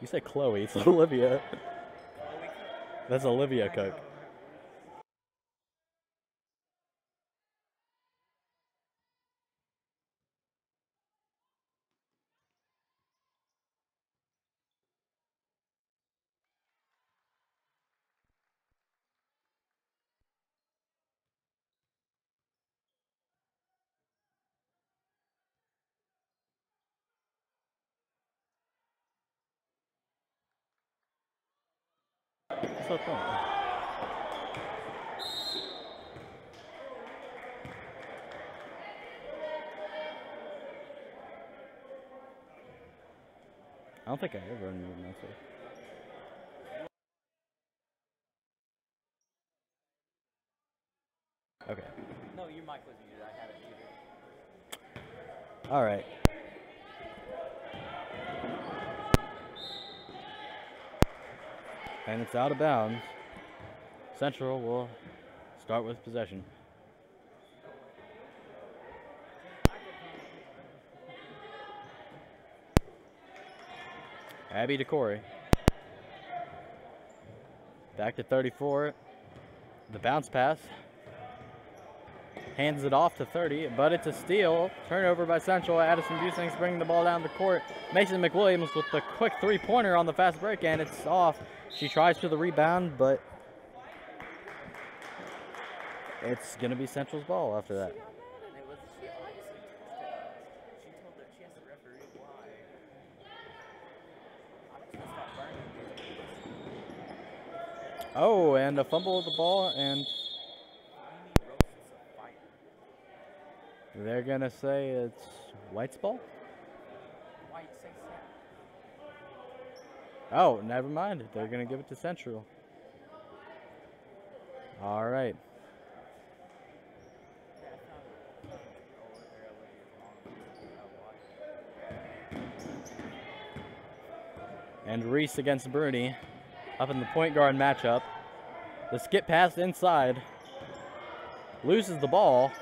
You said Chloe. It's Olivia. That's Olivia Cook. What's up, fun? I don't think I ever knew myself. Okay. No, your mic was muted. I had it muted. All right. And it's out of bounds. Central will start with possession. Abby DeCory. Back to 34. The bounce pass. Hands it off to 30, but it's a steal. Turnover by Central. Addison Busing's bringing the ball down the court. Mason McWilliams with the quick three-pointer on the fast break, and it's off. She tries for the rebound, but it's going to be Central's ball after that. Oh, and a fumble of the ball, and they're going to say it's White's ball? Oh, never mind. They're going to give it to Central. All right. And Reese against Bruni up in the point guard matchup. The skip pass inside. Loses the ball.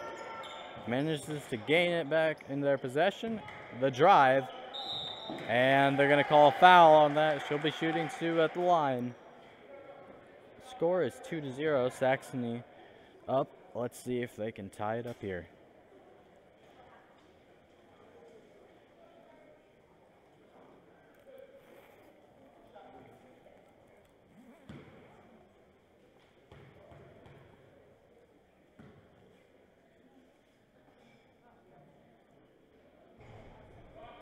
Manages to gain it back in their possession. The drive. And they're going to call a foul on that. She'll be shooting 2 at the line. Score is 2-0. Saxony up. Let's see if they can tie it up here.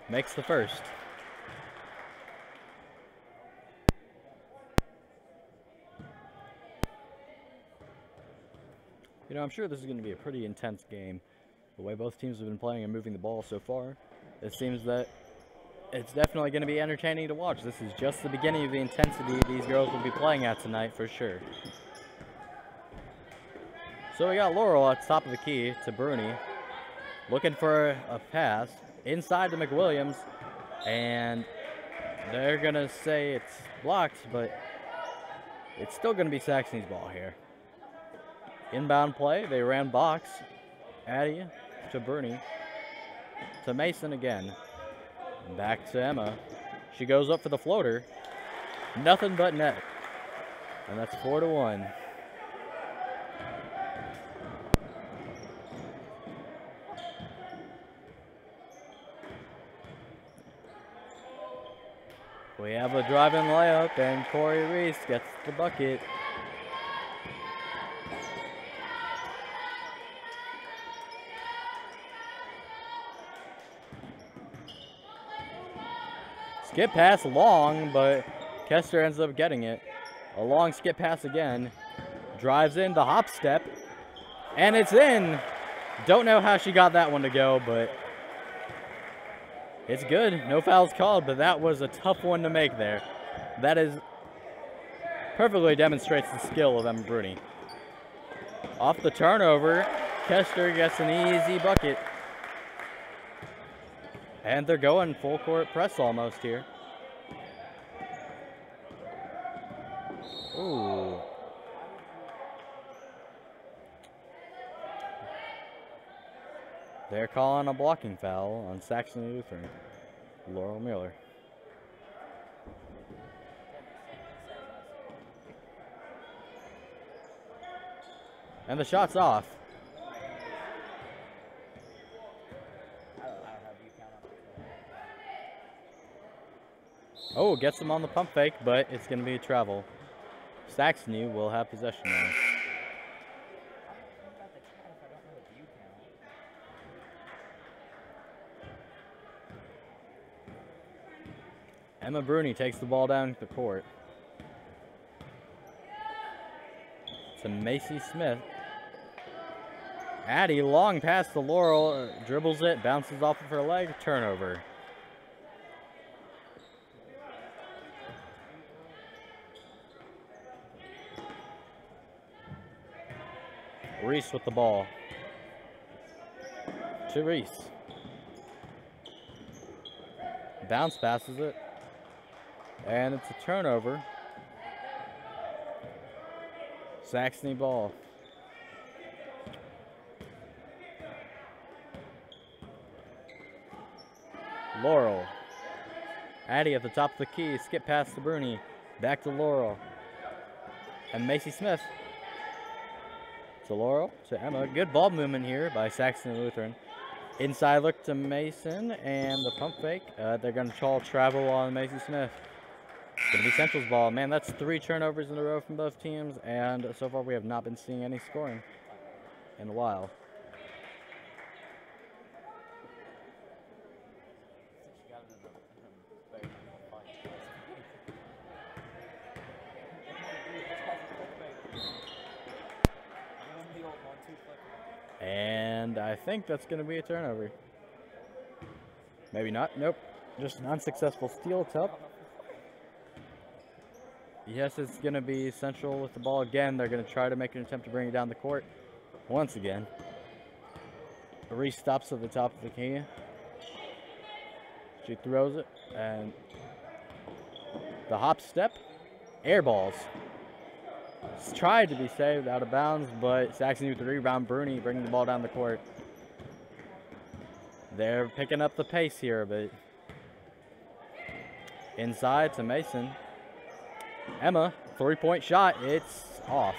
Makes the first. You know, I'm sure this is going to be a pretty intense game. The way both teams have been playing and moving the ball so far, it seems that it's definitely going to be entertaining to watch. This is just the beginning of the intensity these girls will be playing at tonight for sure. So we got Laurel at the top of the key to Bruni. Looking for a pass inside to McWilliams. And they're going to say it's blocked, but it's still going to be Saxony's ball here. Inbound play, they ran box. Addie to Bruni. To Mason again. Back to Emma. She goes up for the floater. Nothing but net. And that's 4-1. We have a drive-in layup, and Corey Reese gets the bucket. Skip pass long, but Kester ends up getting it. A long skip pass again. Drives in the hop step, and it's in. Don't know how she got that one to go, but it's good. No fouls called, but that was a tough one to make there. That is perfectly demonstrates the skill of Emma Bruni. Off the turnover, Kester gets an easy bucket. And they're going full court press almost here. Ooh. They're calling a blocking foul on Saxony Lutheran. Laurel Miller. And the shot's off. Oh, gets him on the pump fake, but it's going to be a travel. Saxony will have possession now. Emma Bruni takes the ball down the court. To Macy Smith. Addie, long pass to Laurel, dribbles it, bounces off of her leg, turnover. Reese with the ball. To Reese. Bounce passes it. And it's a turnover. Saxony ball. Laurel. Addie at the top of the key. Skip pass to Bruni. Back to Laurel. And Macy Smith. To Laurel. To Emma. Good ball movement here by Saxony Lutheran. Inside look to Mason. And the pump fake. They're going to call travel on Macy Smith. It's going to be Central's ball. Man, that's 3 turnovers in a row from both teams. And so far we have not been seeing any scoring in a while. And I think that's going to be a turnover. Maybe not. Nope. Just an unsuccessful steal top. Yes, it's going to be Central with the ball again. They're going to try to make an attempt to bring it down the court once again. Reese stops at the top of the key. She throws it, and the hop step, air balls. It's tried to be saved out of bounds, but Saxony with the rebound. Bruni bringing the ball down the court. They're picking up the pace here a bit. Inside to Mason. Emma, 3-point shot. It's off.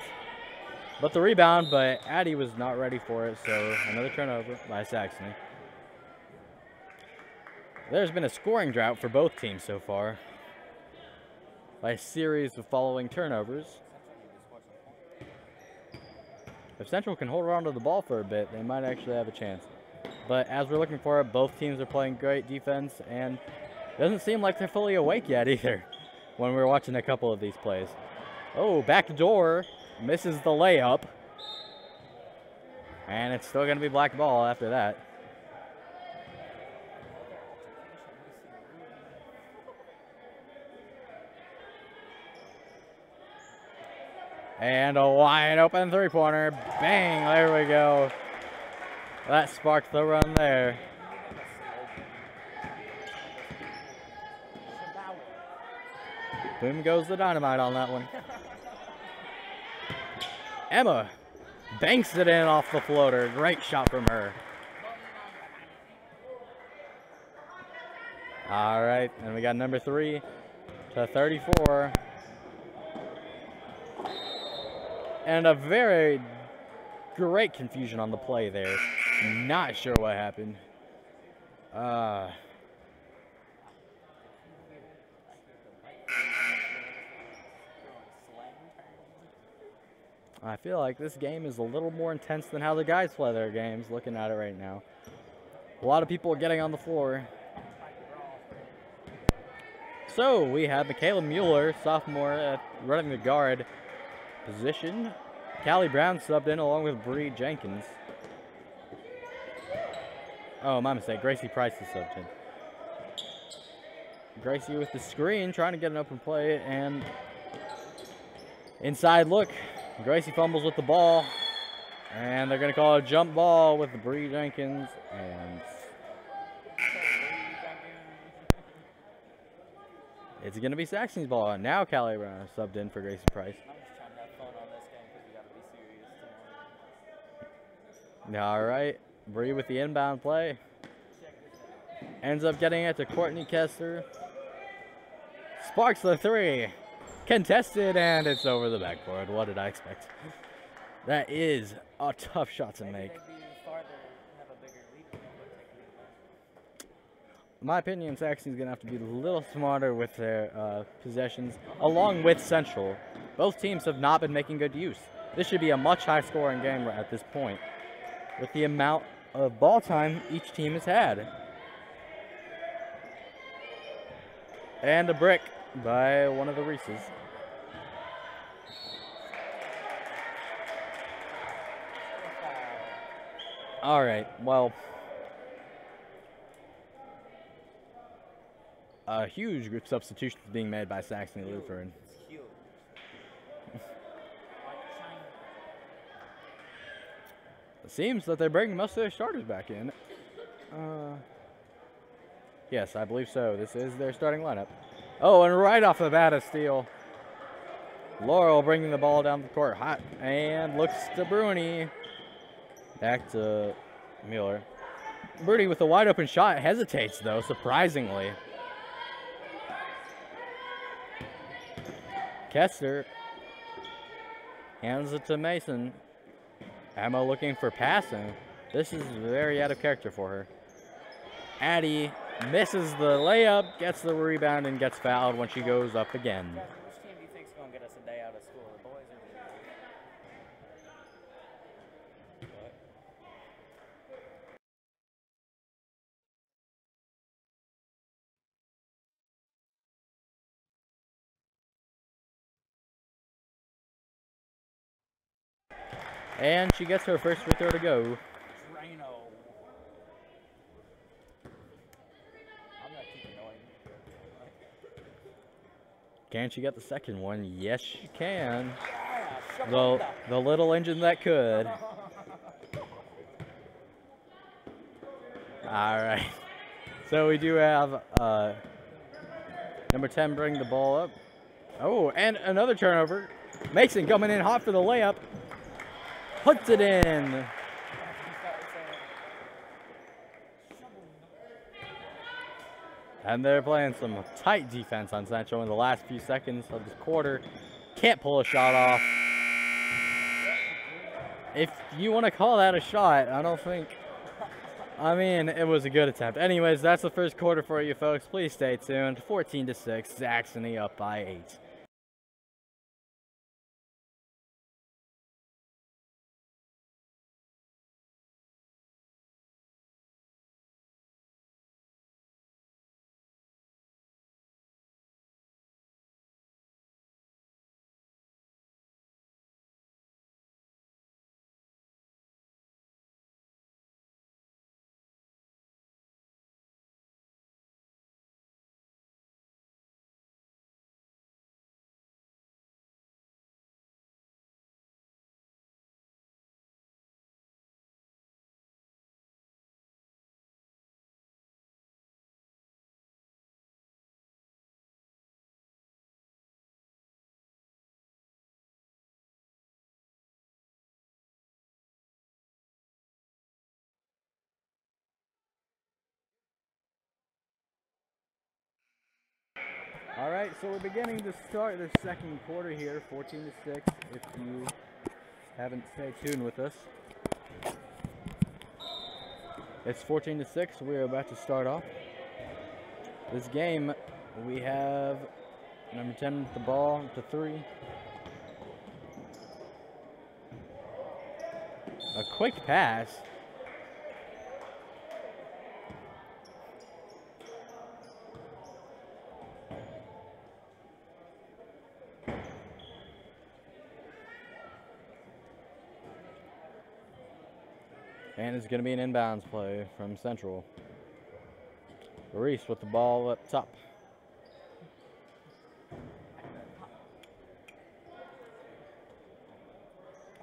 But the rebound, but Addie was not ready for it, so another turnover by Saxony. There's been a scoring drought for both teams so far by a series of following turnovers. If Central can hold on to the ball for a bit, they might actually have a chance. But as we're looking for it, both teams are playing great defense, and it doesn't seem like they're fully awake yet either when we're watching a couple of these plays. Oh, back door, misses the layup. And it's still going to be black ball after that. And a wide open three-pointer. Bang, there we go. That sparked the run there. Boom goes the dynamite on that one. Emma banks it in off the floater. Great shot from her. All right, and we got number 3 to 34. And a very great confusion on the play there. Not sure what happened. I feel like this game is a little more intense than how the guys play their games, looking at it right now. A lot of people are getting on the floor. So we have Michaela Mueller, sophomore, running the guard position. Callie Brown subbed in along with Bree Jenkins. Oh, my mistake. Gracie Price is subbed in. Gracie with the screen, trying to get an open play, and inside look. Gracie fumbles with the ball, and they're going to call a jump ball with Bree Jenkins, and it's going to be Saxony's ball. And now Callie Brown subbed in for Gracie Price. I'm just trying to have fun on this game because we got to be serious tomorrow. All right, Bree with the inbound play. Ends up getting it to Courtney Kester. Sparks the 3. Contested, and it's over the backboard. What did I expect? That is a tough shot to Maybe make. they'd be farther, have a bigger lead than they would taking it back. In my opinion, Saxony's going to have to be a little smarter with their possessions, along with Central. Both teams have not been making good use. This should be a much high-scoring game at this point, with the amount of ball time each team has had. And a brick by one of the Reeses. All right, well, a huge group substitution is being made by Saxony Lutheran. It's huge. Like China. It seems that they're bringing most of their starters back in. Yes, I believe so. This is their starting lineup. Oh, and right off the bat, a steal. Laurel bringing the ball down the court hot and looks to Bruni. Back to Mueller. Bruni with a wide open shot hesitates though, surprisingly. Kester hands it to Mason. Emma looking for passing. This is very out of character for her. Addie misses the layup, gets the rebound, and gets fouled when she goes up again. Which team do you think's gonna get us a day out of school, the boys or the girls? And she gets her first free throw to go. Drano. I'm gonna keep annoying. Can she get the second one? Yes, she can. Yeah, The little engine that could. All right. So we do have number 10 bring the ball up. Oh, and another turnover. Mason coming in hot for the layup. Puts it in. And they're playing some tight defense on Central in the last few seconds of this quarter. Can't pull a shot off. If you want to call that a shot, I don't think. I mean, it was a good attempt. Anyways, that's the first quarter for you folks. Please stay tuned. 14-6, Saxony up by 8. All right, so we're beginning to start the second quarter here, 14-6, if you haven't stayed tuned with us. It's 14-6, we're about to start off. This game, we have number 10 with the ball to 3. A quick pass. And it's going to be an inbounds play from Central. Reese with the ball up top.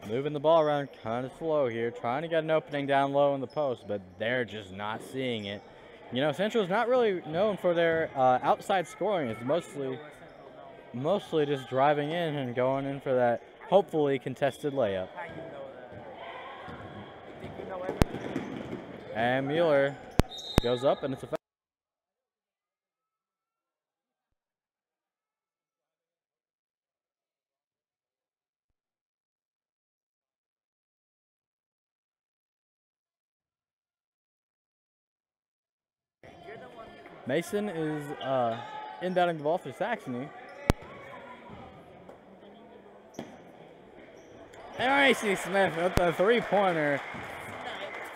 Moving the ball around kind of slow here. Trying to get an opening down low in the post, but they're just not seeing it. You know, Central's not really known for their outside scoring. It's mostly just driving in and going in for that hopefully contested layup. How you know that? You think you know everything? And Mueller goes up, and it's a foul. Mason is inbounding the ball for Saxony. And Macy Smith with the three-pointer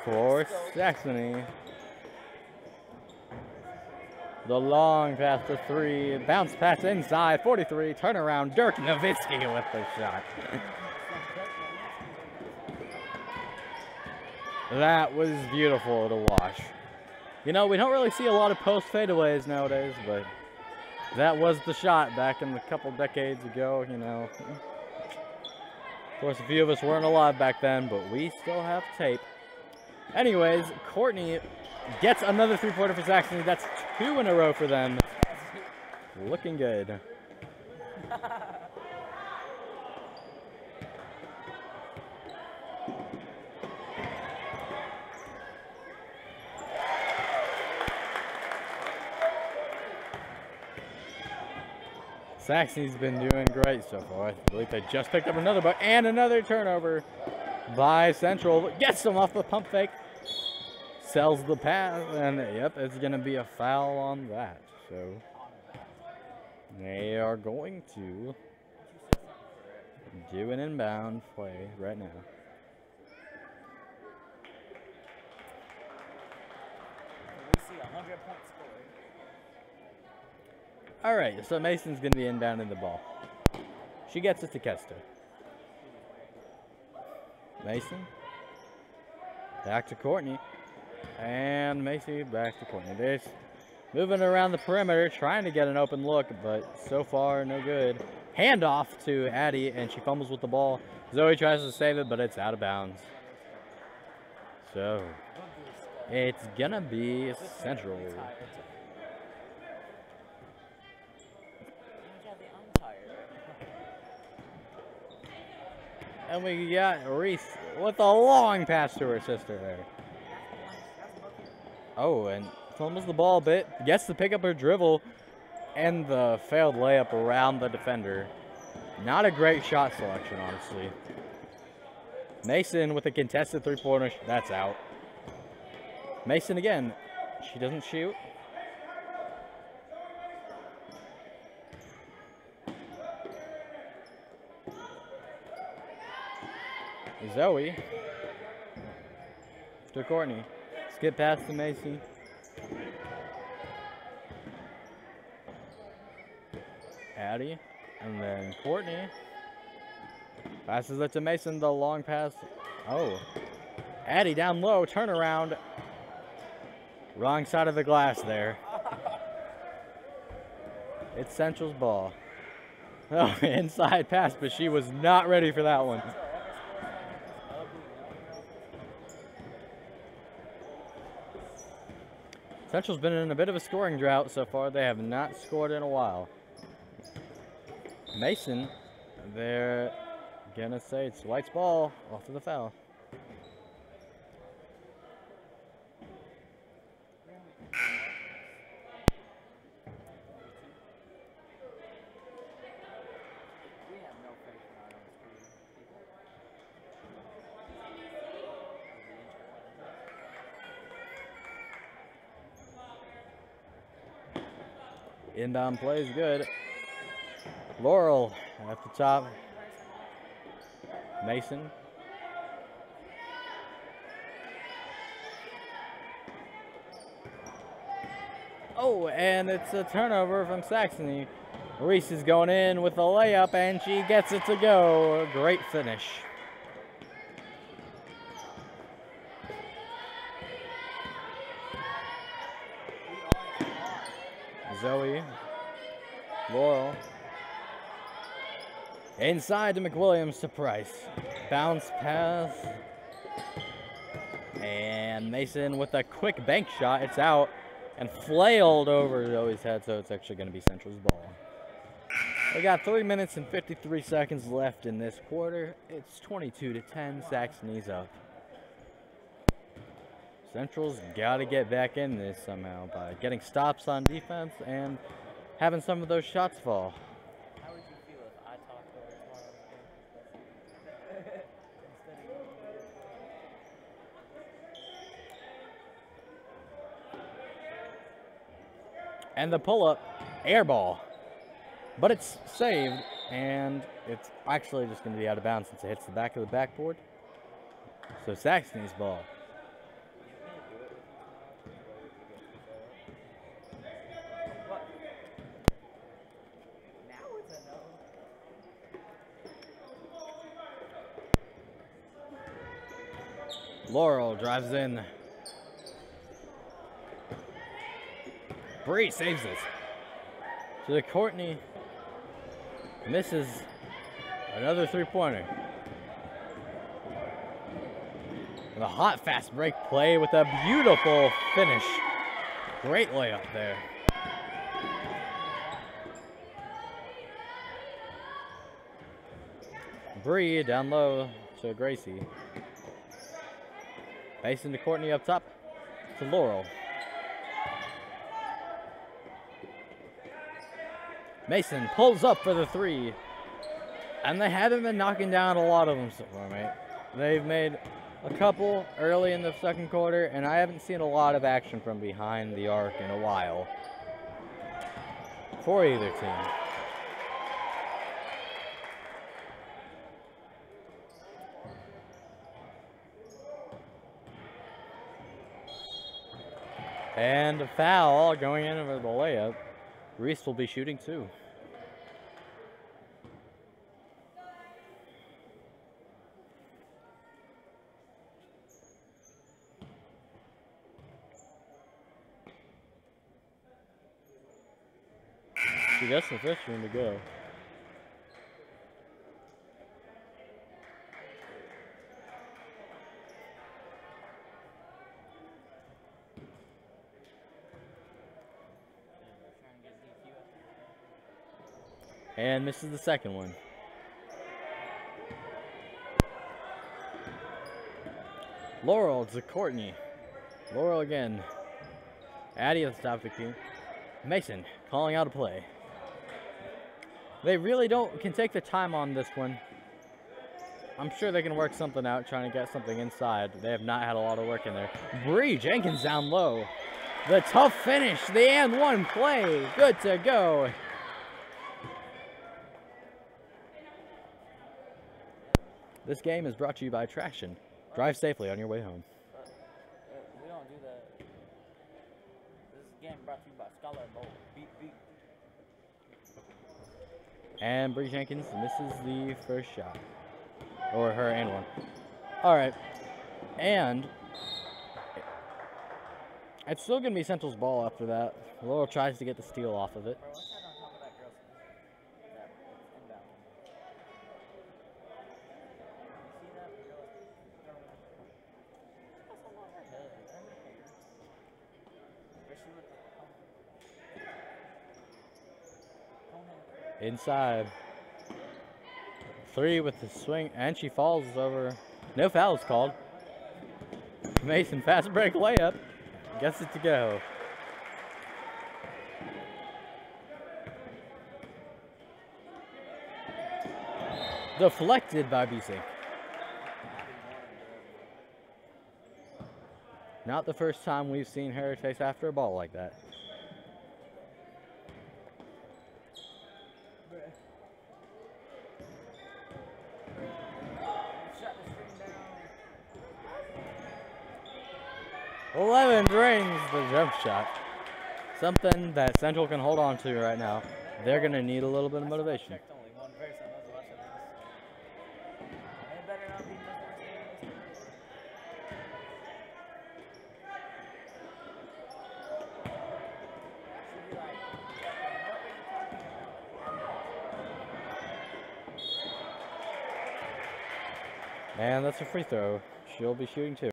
for Saxony. The long pass to three, bounce pass inside, 43, turnaround, Dirk Nowitzki with the shot. That was beautiful to watch. You know, we don't really see a lot of post fadeaways nowadays, but that was the shot back in a couple decades ago, you know. Of course, a few of us weren't alive back then, but we still have tape. Anyways, Courtney gets another three-pointer for Saxony. That's 2 in a row for them. Looking good. Saxony's been doing great so far. I believe they just picked up another buck and another turnover by Central. Gets them off the pump fake. Sells the pass, and yep, it's going to be a foul on that. So they are going to do an inbound play right now. We see 100 points scored. All right, so Mason's going to be inbounding the ball. She gets it to Kester. Mason. Back to Courtney. And Macy back to Courtney. They're moving around the perimeter, trying to get an open look, but so far, no good. Handoff to Addie, and she fumbles with the ball. Zoe tries to save it, but it's out of bounds. So, it's going to be Central. And we got Reese with a long pass to her sister there. Oh, and fumbles the ball a bit. Gets to pick up her dribble. And the failed layup around the defender. Not a great shot selection, honestly. Mason with a contested three-pointer. That's out. Mason again. She doesn't shoot. Zoe to Courtney. Skip pass to Macy. Addie. And then Courtney. Passes it to Mason. The long pass. Oh. Addie down low. Turnaround. Wrong side of the glass there. It's Central's ball. Oh, inside pass, but she was not ready for that one. Central's been in a bit of a scoring drought so far. They have not scored in a while. Mason, they're gonna say it's White's ball off to the foul. Inbound play is good. Laurel at the top. Mason. Oh, and it's a turnover from Saxony. Reese is going in with a layup, and she gets it to go. A great finish. Zoe, Laurel, inside to McWilliams to Price. Bounce pass. And Mason with a quick bank shot. It's out and flailed over Zoe's head, so it's actually going to be Central's ball. We got 3 minutes and 53 seconds left in this quarter. It's 22-10. Saxony's up. Central's got to get back in this somehow by getting stops on defense and having some of those shots fall. How would you feel if I talked over tomorrow? And the pull-up, air ball. But it's saved, and it's actually just going to be out of bounds since it hits the back of the backboard. So Saxony's ball. Laurel drives in. Bree saves it. So the Courtney misses another three-pointer. And a hot fast break play with a beautiful finish. Great layup there. Bree down low to Gracie. Mason to Courtney up top to Laurel. Mason pulls up for the three. And they haven't been knocking down a lot of them so far, mate. They've made a couple early in the second quarter, and I haven't seen a lot of action from behind the arc in a while for either team. And a foul going in over the layup. Reese will be shooting too. She gets the first one to go. And misses the second one. Laurel to Courtney. Laurel again. Addie at the top of the key. Mason calling out a play. They really can take the time on this one. I'm sure they can work something out, trying to get something inside. They have not had a lot of work in there. Bree Jenkins down low. The tough finish, the and one play. Good to go. This game is brought to you by Traction. Drive safely on your way home. We don't do that. This game brought to you by Scholar Bowl. Beat, beat. And Bree Jenkins misses the first shot. Or her and one. Alright. And it's still going to be Central's ball after that. Laurel tries to get the steal off of it. Bro, what's that on top of that girl's that inbound? You see that? That's a lot of head. Where she would Inside. Three with the swing, and she falls over. No fouls called. Mason fast break layup. Gets it to go. Deflected by BC. Not the first time we've seen her chase after a ball like that. Levin drains the jump shot. Something that Central can hold on to right now. They're going to need a little bit of motivation. only one person. I was watching this. It better not be She'd be like, what are you talking about? And that's a free throw. She'll be shooting too.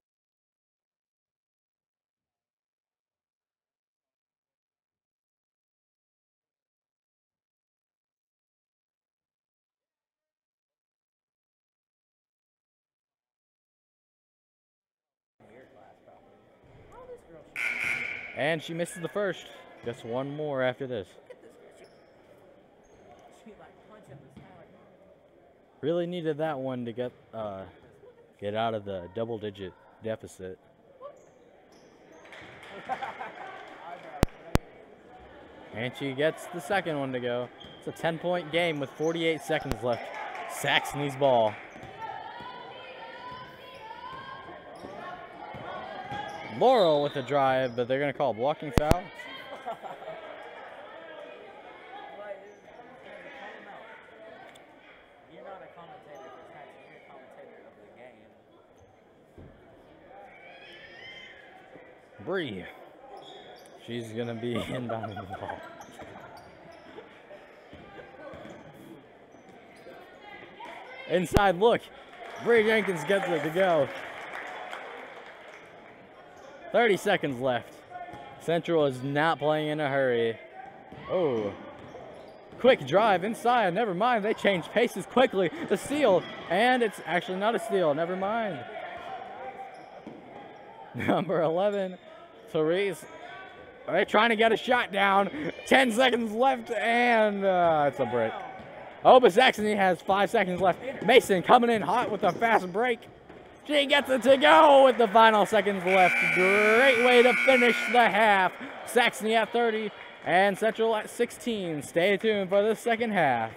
And she misses the first. Just one more after this. She like punching the stomach. Really needed that one to get out of the double-digit deficit. And she gets the second one to go. It's a 10-point game with 48 seconds left. Saxony's ball. Laurel with a drive, but they're going to call a blocking foul. You're not a commentator for Saxony, you're a commentator of the game. Bree. She's going to be inbounding the ball. Inside look. Bree Jenkins gets it to go. 30 seconds left. Central is not playing in a hurry. Oh. Quick drive inside. Never mind. They change paces quickly. The steal. And it's actually not a steal. Never mind. Number 11, Therese. Are they trying to get a shot down? 10 seconds left, and it's a break. Oh, but Saxony has 5 seconds left. Mason coming in hot with a fast break. She gets it to go with the final seconds left. Great way to finish the half. Saxony at 30 and Central at 16. Stay tuned for the second half.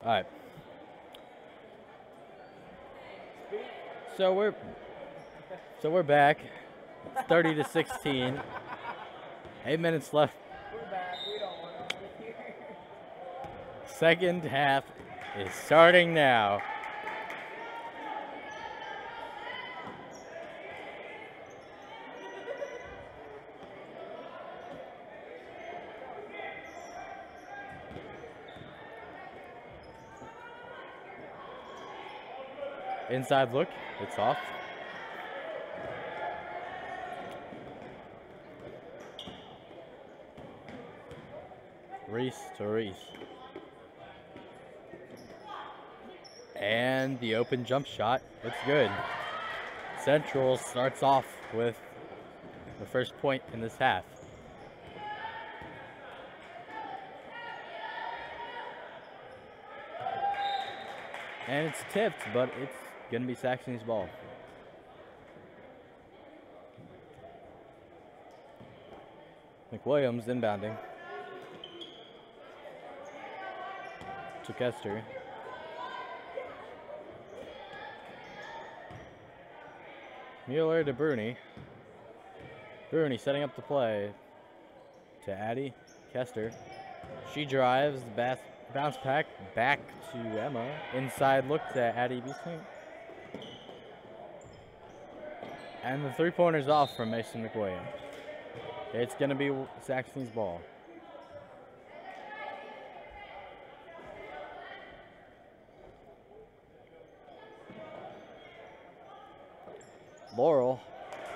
All right. So we're back. It's 30 to 16. 8 minutes left. We're back. We don't want to be here. Second half is starting now. Inside look, it's off. Reese to Reese. And the open jump shot, it's good. Central starts off with the first point in this half. And it's tipped, but it's gonna be Saxony's ball. McWilliams inbounding to Kester. Mueller to Bruni. Bruni setting up the play to Addie Kester. She drives the bounce back to Emma. Inside look to Addie Beesink. And the three-pointer's off from Mason McWilliams. It's going to be Saxony's ball. Laurel.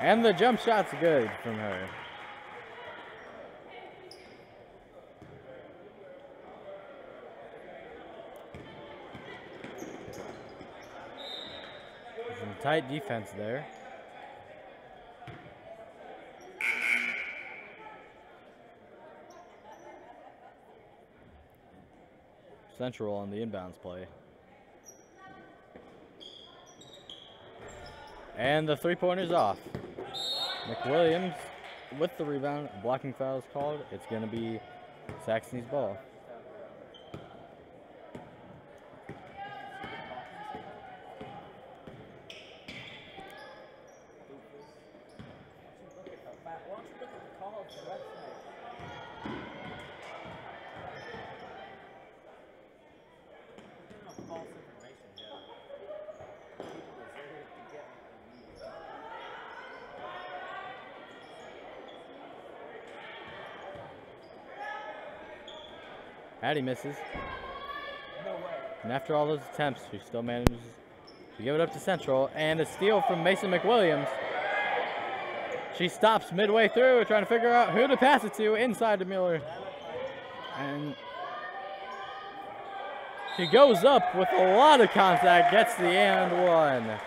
And the jump shot's good from her. Some tight defense there. Central on the inbounds play. And the three-pointer's off. McWilliams with the rebound. Blocking foul is called. It's going to be Saxony's ball. Addie misses. No way. And after all those attempts, she still manages to give it up to Central. And a steal from Mason McWilliams. She stops midway through, trying to figure out who to pass it to inside to Mueller. And she goes up with a lot of contact, gets the and one.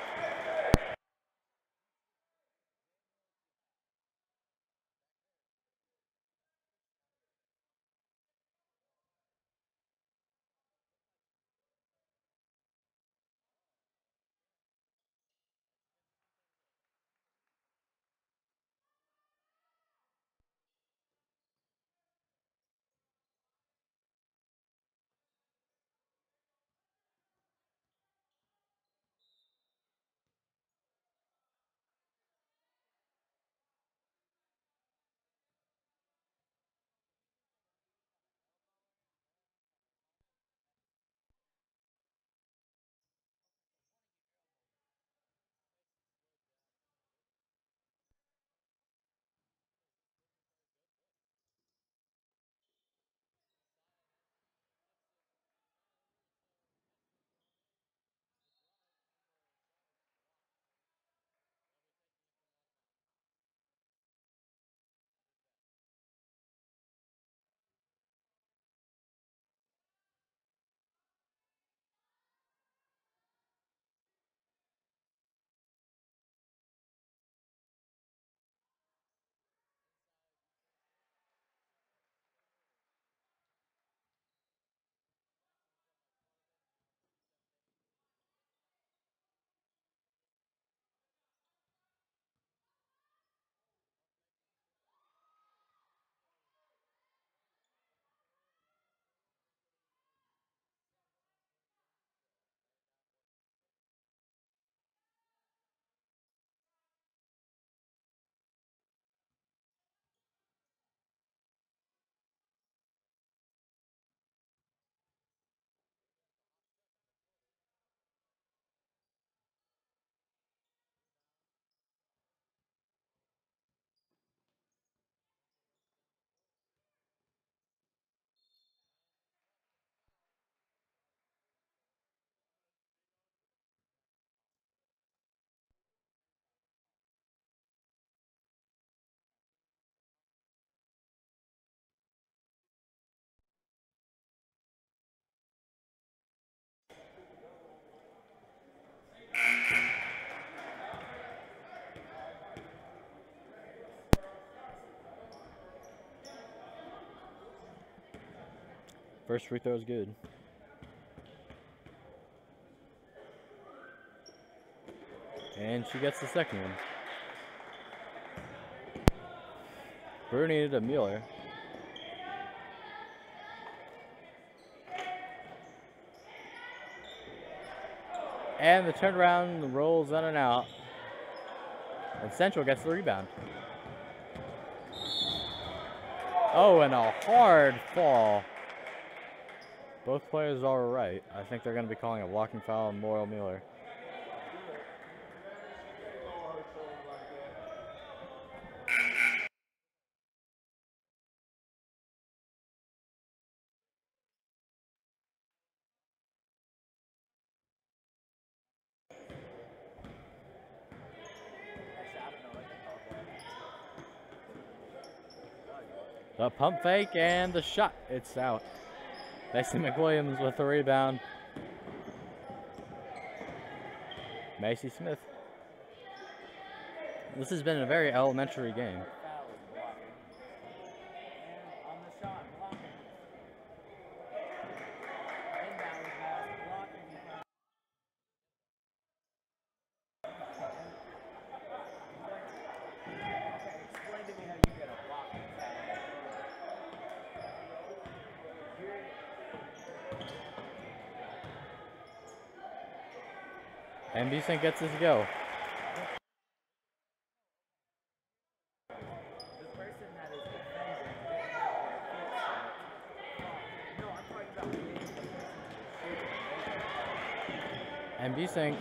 First free throw is good. And she gets the second one. Bruni to Mueller. And the turnaround rolls in and out. And Central gets the rebound. Oh, and a hard fall. Both players are right. I think they're going to be calling a blocking foul on Laurel Mueller. The pump fake and the shot. It's out. Macy McWilliams with the rebound. Macy Smith. This has been a very elementary game. And Beeson gets his go. And Beeson.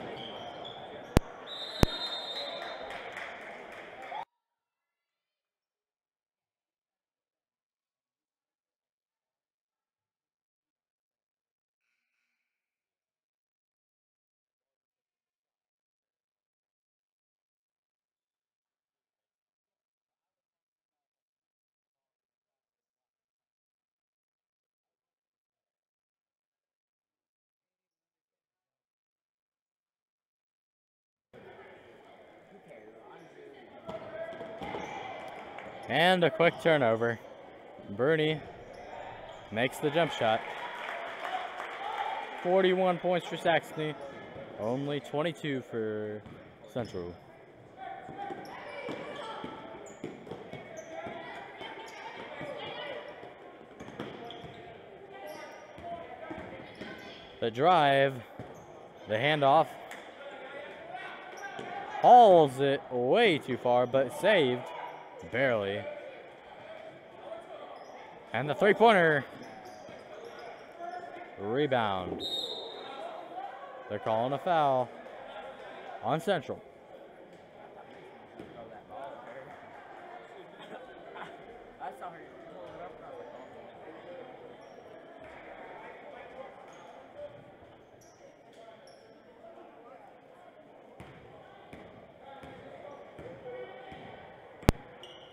And a quick turnover. Bruni makes the jump shot. 41 points for Saxony. Only 22 for Central. The drive, the handoff, hauls it way too far, but saved, barely. And the three-pointer, rebound. They're calling a foul on Central.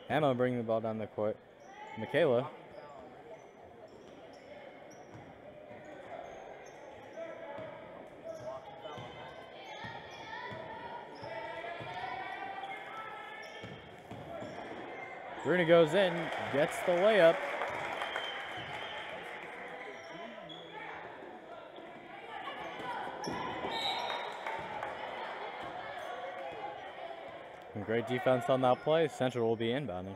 Emma bringing the ball down the court. Michaela. Bruni goes in, gets the layup. And great defense on that play. Central will be inbounding.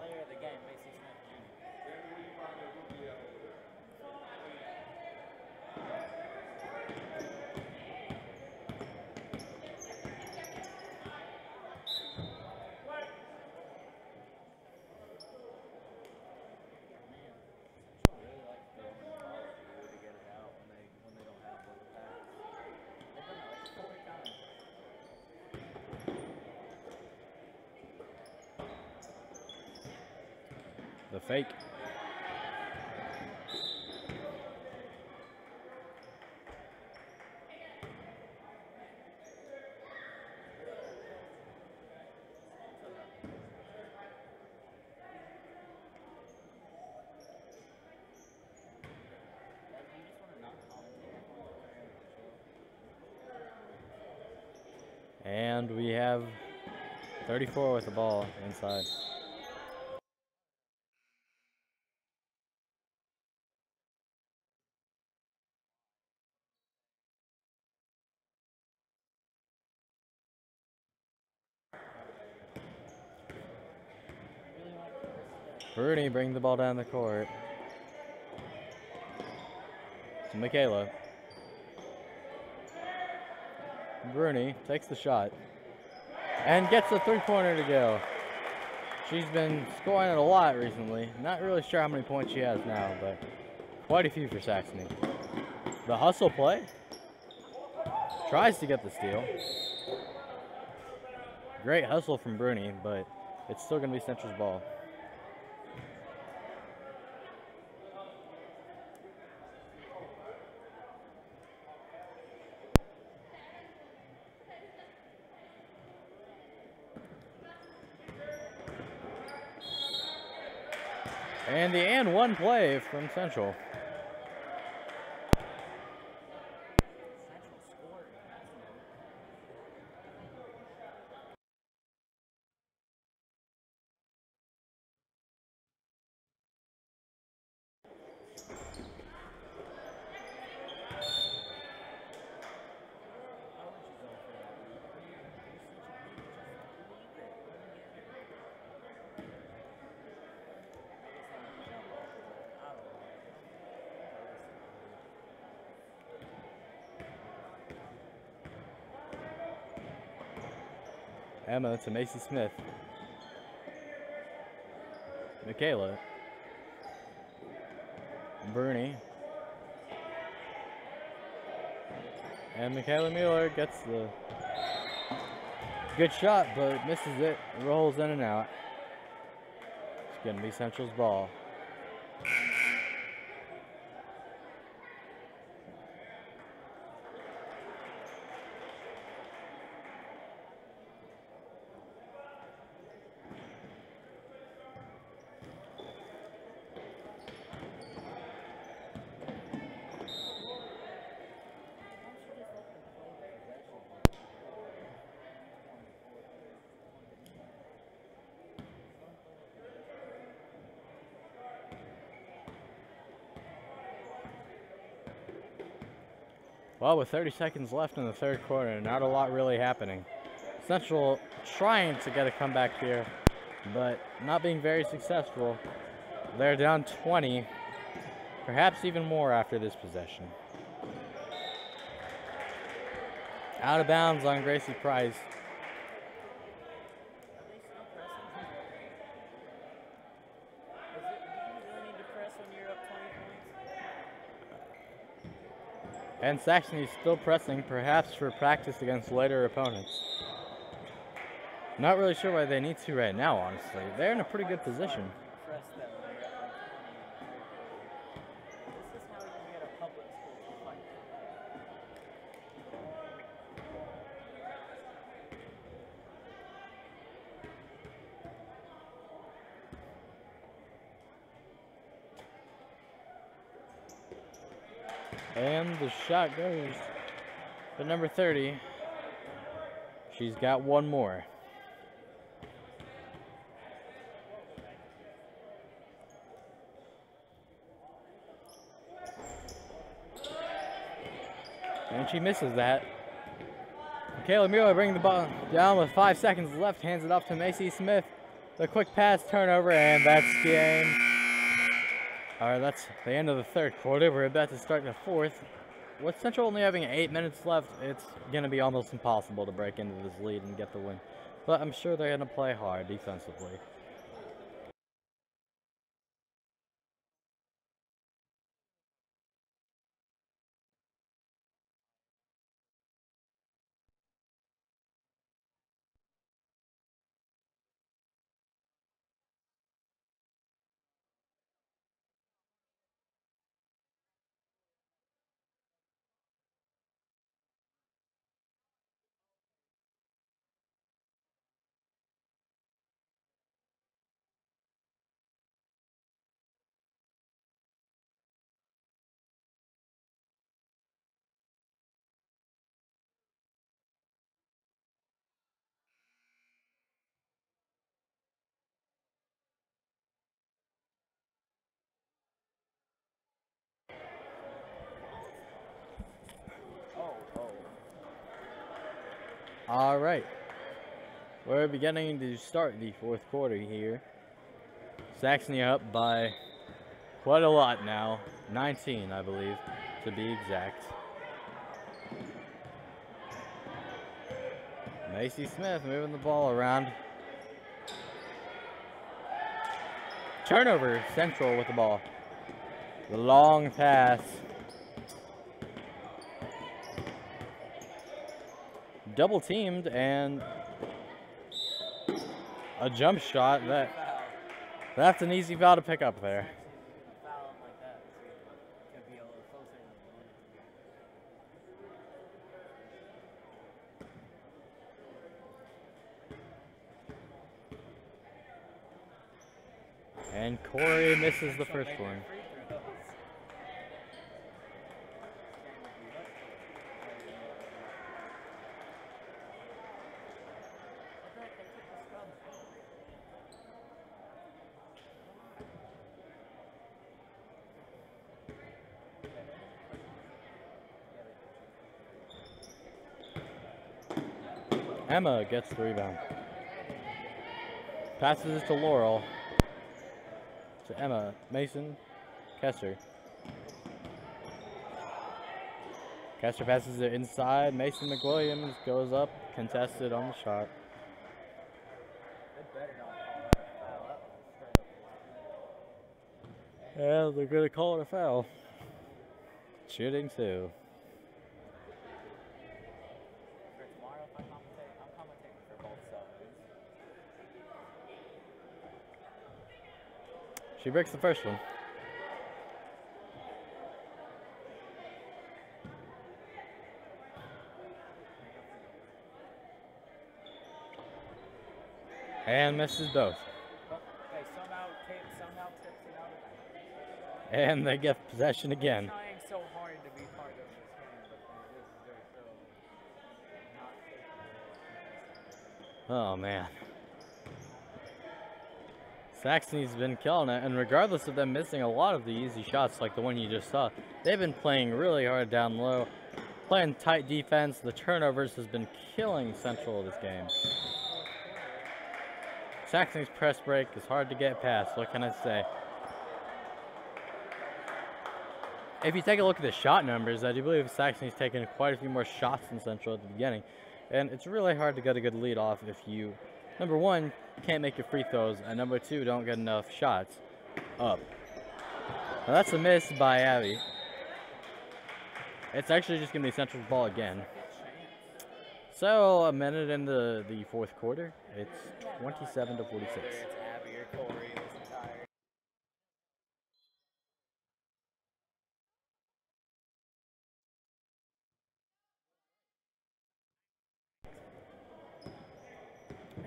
The fake. And we have 34 with the ball inside. Bruni bring the ball down the court. To Michaela. Bruni takes the shot. And gets the three-pointer to go. She's been scoring it a lot recently. Not really sure how many points she has now, but quite a few for Saxony. The hustle play. Tries to get the steal. Great hustle from Bruni, but it's still going to be Central's ball. And the and one play from Central. Emma to Macy Smith. Michaela. Bruni. And Michaela Mueller gets the good shot, but misses it. Rolls in and out. It's going to be Central's ball. Well, with 30 seconds left in the third quarter, not a lot really happening. Central trying to get a comeback here, but not being very successful. They're down 20, perhaps even more after this possession. Out of bounds on Gracie Price. And Saxony still pressing, perhaps for practice against later opponents. Not really sure why they need to right now, honestly. They're in a pretty good position. And the shot goes to number 30. She's got one more. And she misses that. Michaela Mueller bringing the ball down with 5 seconds left. Hands it off to Macy Smith. The quick pass, turnover, and that's game. All right, that's the end of the third quarter. We're about to start the fourth. With Central only having 8 minutes left, it's going to be almost impossible to break into this lead and get the win. But I'm sure they're going to play hard defensively. All right, we're beginning to start the fourth quarter here. Saxony up by quite a lot now. 19, I believe, to be exact. Macy Smith moving the ball around. Turnover, Central with the ball. The long pass. Double teamed and a jump shot. That's an easy foul to pick up there. And Corey misses the first one. Emma gets the rebound. Passes it to Laurel. To Emma, Mason, Kester. Kester passes it inside. Mason McWilliams goes up, contested on the shot. Yeah, they're going to call it a foul. Shooting two. She breaks the first one. And misses both. And they get possession again. Trying so hard to be part of this game, but Oh man. Saxony's been killing it, and regardless of them missing a lot of the easy shots like the one you just saw, they've been playing really hard down low, playing tight defense. The turnovers has been killing Central this game. Saxony's press break is hard to get past, what can I say? If you take a look at the shot numbers, I do believe Saxony's taken quite a few more shots than Central at the beginning, and it's really hard to get a good lead off if you, number one, can't make your free throws, and number two, don't get enough shots up. Now that's a miss by Abby. It's actually just going to be Central's ball again. So a minute into the fourth quarter, it's 27 to 46.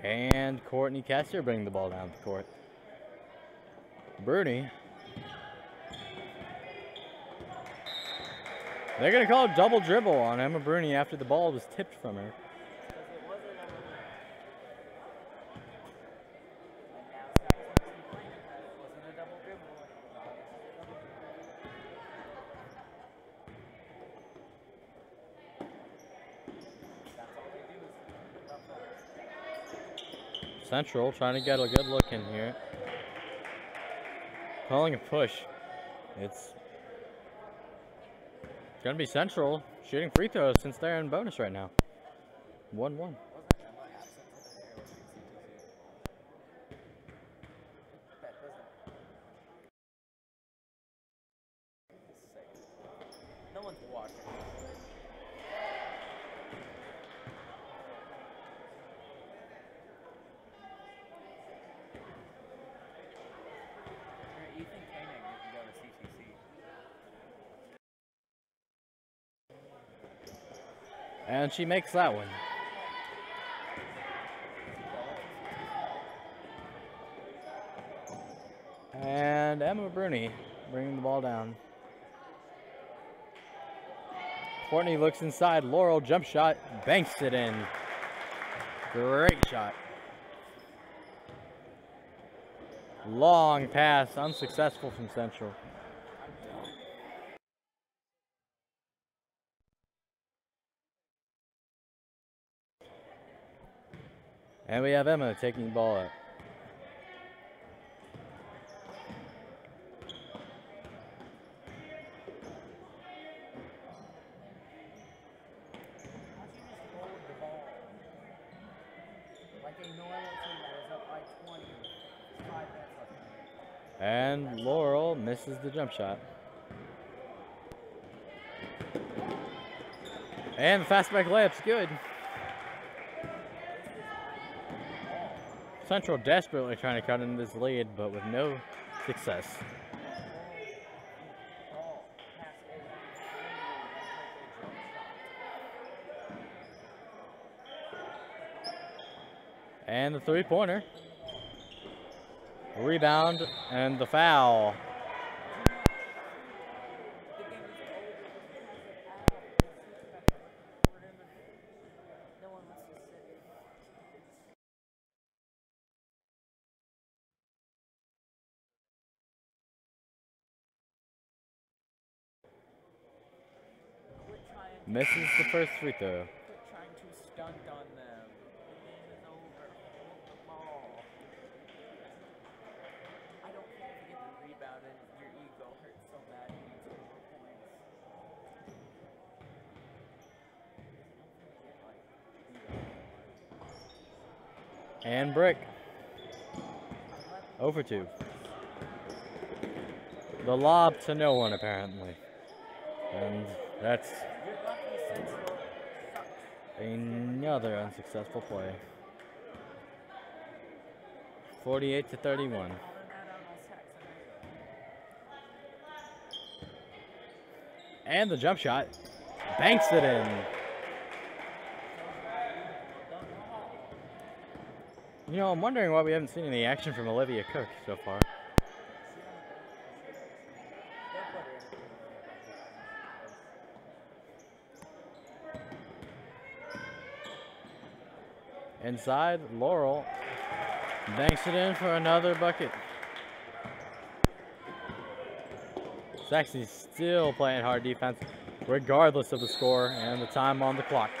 And Courtney Kester bringing the ball down the court. Bruni. They're going to call a double dribble on Emma Bruni after the ball was tipped from her. Central trying to get a good look in here. Calling a push. It's going to be Central shooting free throws since they're in bonus right now. 1-1. no one's watching. Ethan Koenig can go to CTC. And she makes that one. And Emma Bruni bringing the ball down. Courtney looks inside. Laurel jump shot, banks it in. Great shot. Long pass, unsuccessful from Central. And we have Emma taking the ball up. a normal team that is up by 20. 5 minutes left. And Laurel misses the jump shot. And the fastback layup's good. Central desperately trying to cut into this lead, but with no success. And the three-pointer. Rebound and the foul. Misses the first free throw. Quit trying to stunt on them. The game is over. Hold the ball. I don't care if you get the rebound and your ego hurts so bad you need 2 more points. And brick. Over 2. The lob to no one, apparently. And that's another unsuccessful play. 48-31. And the jump shot. Banks it in. You know, I'm wondering why we haven't seen any action from Olivia Cook so far. Inside, Laurel banks it in for another bucket. Saxony's still playing hard defense, regardless of the score and the time on the clock.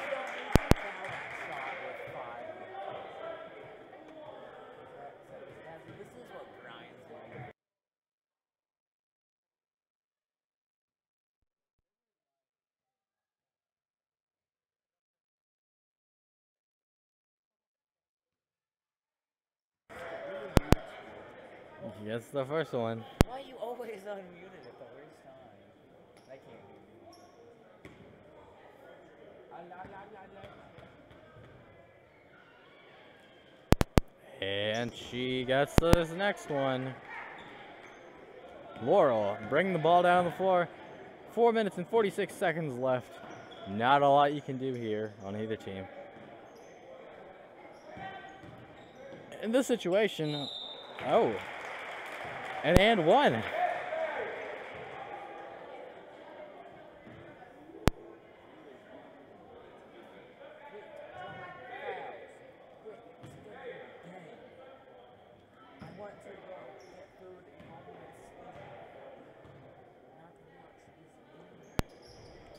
Yes, the first one. Why are you always unmuted at the worst time? I can't hear you. And she gets this next one. Laurel, bring the ball down the floor. 4 minutes and 46 seconds left. Not a lot you can do here on either team. In this situation, oh. And one.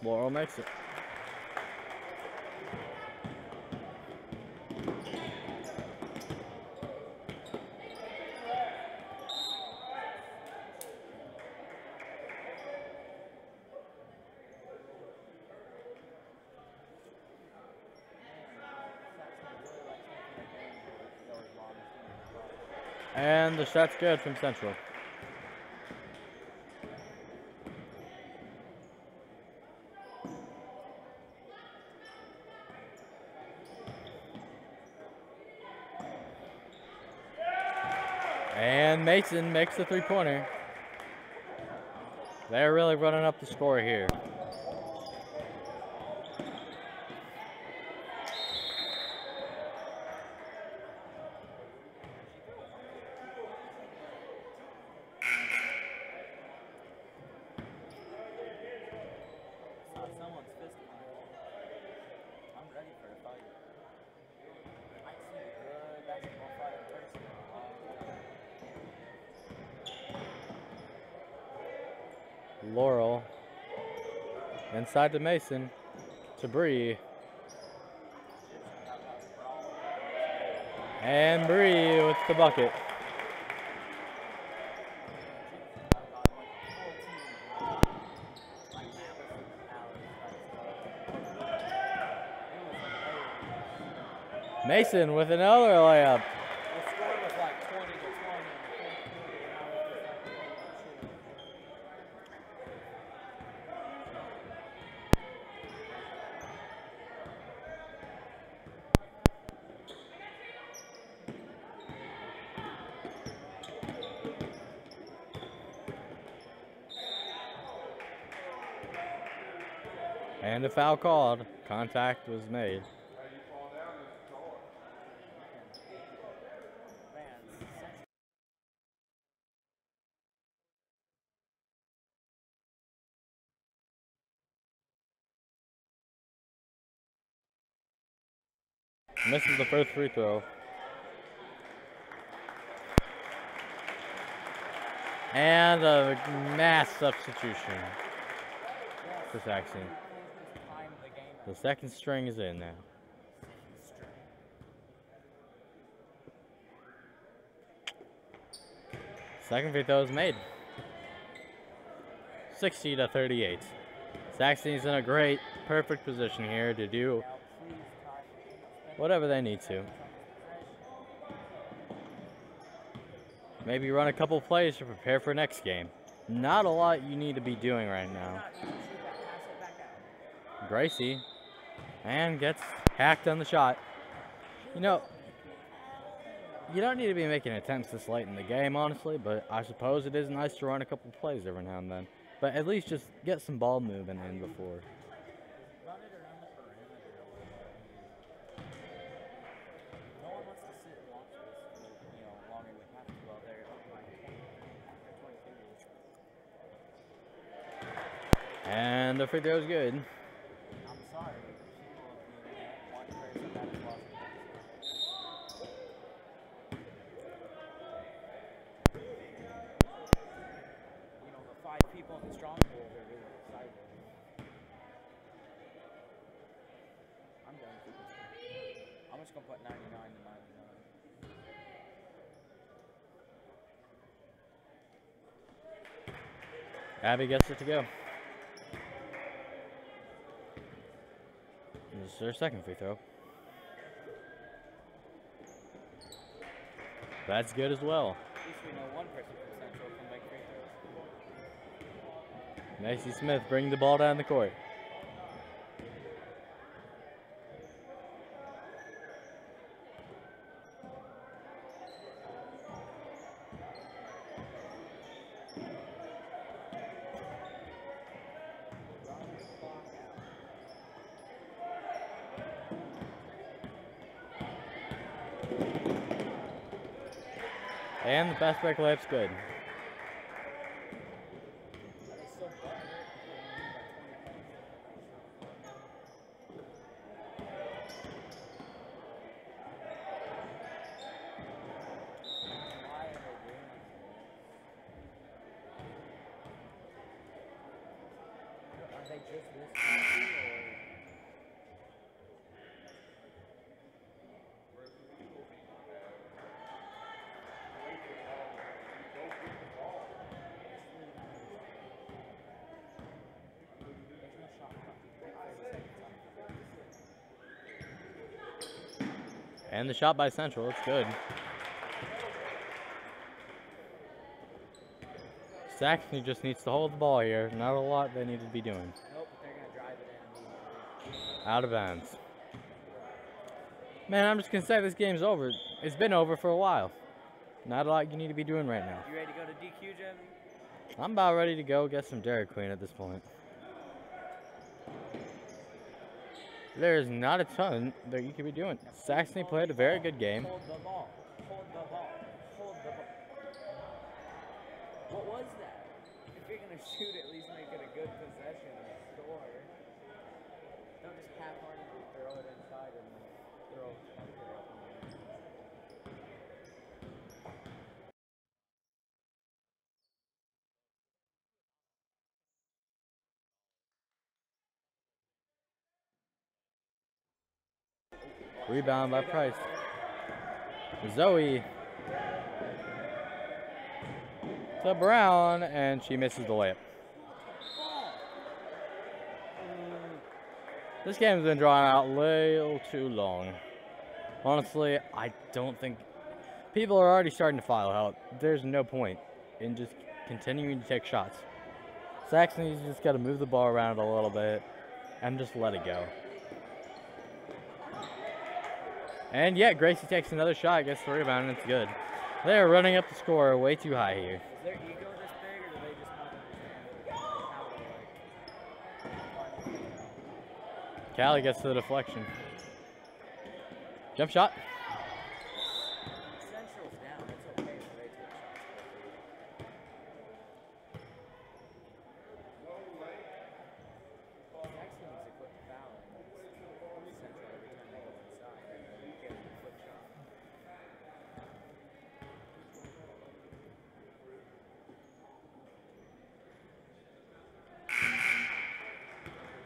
Laurel makes it. And the shot's good from Central. And Mason makes the three-pointer. They're really running up the score here. Laurel inside to Mason to Bree, and Bree with the bucket. Mason with another layup. The score was like 20 to 20 in the fourth quarter, and I was just like, oh, shit. And a foul called. Contact was made. Misses the first free throw. And a mass substitution for Saxony. The second string is in now. Second free throw is made. 60 to 38. Saxony's in a great, perfect position here to do whatever they need to. Maybe run a couple plays to prepare for next game. Not a lot you need to be doing right now. Gracie, and gets hacked on the shot. You know, you don't need to be making attempts this late in the game, honestly, but I suppose it is nice to run a couple plays every now and then. But at least just get some ball moving in before. And the free throw is good. I'm sorry. One person that is lost. You know, the 5 people in the strong pool are really excited. I'm done with this. I'm just going to put 99 to 99. Abby gets it to go. This is their second free throw. That's good as well. At least we know one person from Central can make free throws. Macy Smith bringing the ball down the court. And the fast break layup's good. Are they just this crazy, or? And the shot by Central, it's good. Saxony just needs to hold the ball here. Not a lot they need to be doing. Nope, but they're going to drive it in. Out of bounds. Man, I'm just going to say this game's over. It's been over for a while. Not a lot you need to be doing right now. You ready to go to DQ, Jim? I'm about ready to go get some Dairy Queen at this point. There's not a ton that you could be doing. Saxony played a very good game. Hold the ball. Hold the ball. Hold the ball. What was that? If you're going to shoot, at least make it a good possession and score. Don't just half-heartedly throw it inside and then throw it up. Rebound by Price. Zoe to Brown, and she misses the layup. This game's been drawn out a little too long. Honestly, I don't think people are already starting to file out. There's no point in just continuing to take shots. Saxony's just got to move the ball around a little bit and just let it go. And yeah, Gracie takes another shot, gets the rebound, and it's good. They're running up the score way too high here. Is their ego this big, or do they just not understand how to, Callie gets the deflection. Jump shot. Central's down, it's okay if they take shots. Saxony needs to quit fouling. Central every time they go inside, and then get a quick shot.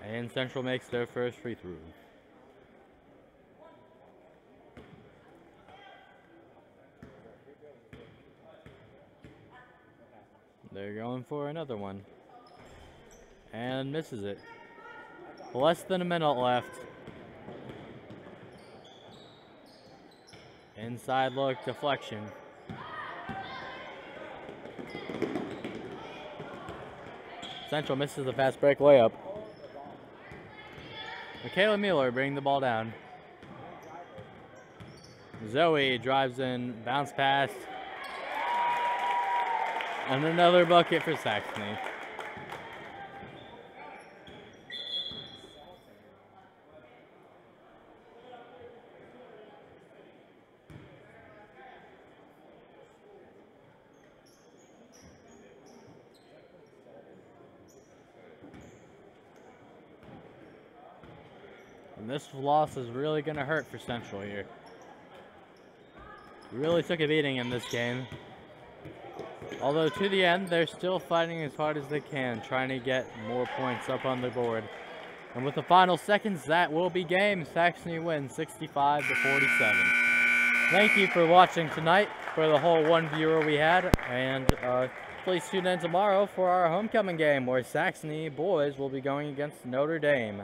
And Central makes their first free throw. They're going for another one. And misses it. Less than a minute left. Inside look, deflection. Central misses the fast break layup. Michaela Mueller bringing the ball down. Zoe drives in, bounce pass. And another bucket for Saxony. And this loss is really going to hurt for Central here. Really took a beating in this game. Although to the end, they're still fighting as hard as they can, trying to get more points up on the board. And with the final seconds, that will be game. Saxony wins 65-47. Thank you for watching tonight for the whole one viewer we had. And please tune in tomorrow for our homecoming game where Saxony boys will be going against Notre Dame.